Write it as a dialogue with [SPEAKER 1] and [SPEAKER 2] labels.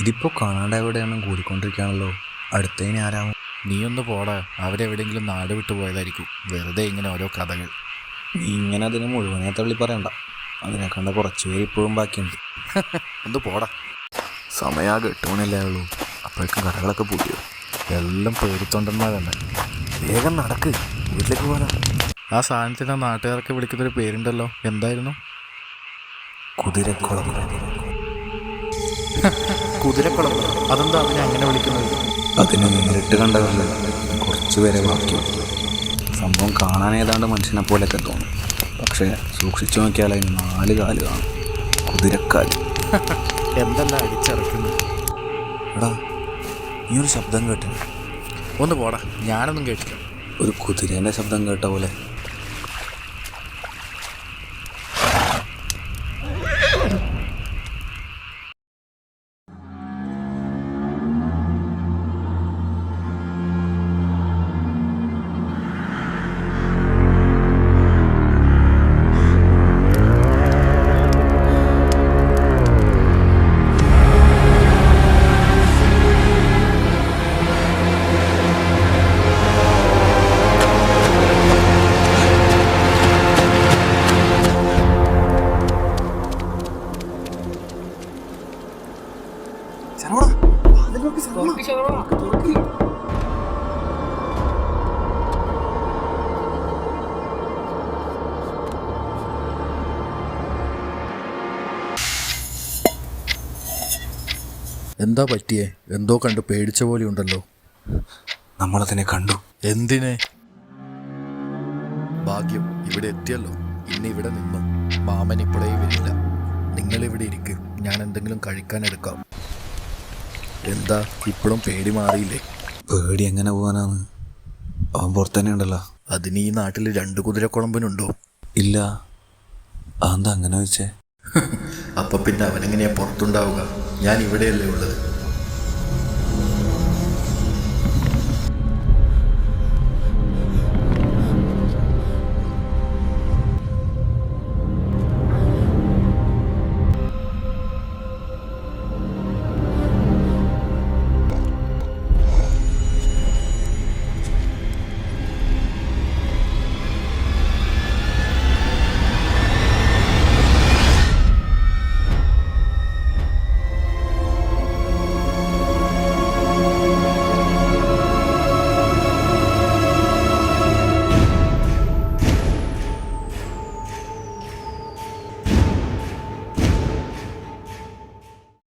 [SPEAKER 1] ഇതിപ്പോൾ കാണാണ്ട് എവിടെയാണ് കൂടിക്കൊണ്ടിരിക്കുകയാണല്ലോ. അടുത്തതിന് ആരാവും?
[SPEAKER 2] നീ ഒന്ന് പോടാ, അവരെവിടെയെങ്കിലും നാട് വിട്ടു പോയതായിരിക്കും. വെറുതെ ഇങ്ങനെ ഓരോ കഥകൾ.
[SPEAKER 1] നീ ഇങ്ങനെ അതിനെ മുഴുവനെ തള്ളി പറയണ്ട. അതിനെ കണ്ട കുറച്ച് പേര് ഇപ്പോഴും ബാക്കിയുണ്ട്.
[SPEAKER 2] ഒന്ന് പോടാ.
[SPEAKER 1] സമയം 8 മണിയല്ലേ ഉള്ളൂ. അപ്പോഴേക്കും കടകളൊക്കെ പൂട്ടിയോ?
[SPEAKER 2] എല്ലാം പേടിത്തൊണ്ടന്മാരല്ലേ.
[SPEAKER 1] വേഗം നടക്ക്, വീട്ടിലേക്ക് പോകാനാ.
[SPEAKER 2] ആ സാധനത്തിന് നാട്ടുകാർക്ക് വിളിക്കുന്നൊരു പേരുണ്ടല്ലോ, എന്തായിരുന്നു?
[SPEAKER 1] കുതിരക്കുളം.
[SPEAKER 2] കുതിരക്കുളം. അതെന്താ അതിനെ അങ്ങനെ വിളിക്കുന്നത്?
[SPEAKER 1] അതിനെ നേരിട്ട് കണ്ടവരില്ല, കുറച്ച് പേരെ ബാക്കിയുള്ളൂ. സംഭവം കാണാൻ ഏതാണ്ട് മനുഷ്യനെ പോലെയൊക്കെ തോന്നും. പക്ഷേ സൂക്ഷിച്ചു നോക്കിയാൽ അതിന് 4 കാല് കാണും. കുതിരക്കാല്.
[SPEAKER 2] എന്തെല്ലാം അടിച്ചിറക്കുന്നത്?
[SPEAKER 1] എടാ, ഈ ഒരു ശബ്ദം കേട്ടു.
[SPEAKER 2] ഒന്ന് പോടാ, ഞാനൊന്നും കേട്ടില്ല.
[SPEAKER 1] ഒരു കുതിരേൻ്റെ ശബ്ദം കേട്ട പോലെ.
[SPEAKER 2] എന്താ പറ്റിയേ? എന്തോ കണ്ട് പേടിച്ച പോലെ ഉണ്ടല്ലോ.
[SPEAKER 1] നമ്മളതിനെ കണ്ടു.
[SPEAKER 2] എന്തിനെ? ഭാഗ്യം, ഇവിടെ എത്തിയല്ലോ. ഇന്ന് ഇവിടെ നിന്നു. മാമൻ ഇപ്പോഴേ വരില്ല. നിങ്ങളിവിടെ ഇരിക്കും, ഞാൻ എന്തെങ്കിലും കഴിക്കാൻ എടുക്കാം. എന്താ ഇപ്പോഴും പേടി മാറിയില്ലേ?
[SPEAKER 1] പേടി എങ്ങനെ പോകാനാണ്? അവൻ പുറത്തന്നെ ഉണ്ടല്ലോ.
[SPEAKER 2] അതിന് ഈ നാട്ടിൽ 2 കുതിരക്കുളമ്പനുണ്ടോ?
[SPEAKER 1] ഇല്ല. അതെന്താ അങ്ങനെ വെച്ചേ?
[SPEAKER 2] അപ്പം പിന്നെ അവനെങ്ങനെയാ പുറത്തുണ്ടാവുക? ഞാൻ ഇവിടെയല്ലേ ഉള്ളത്.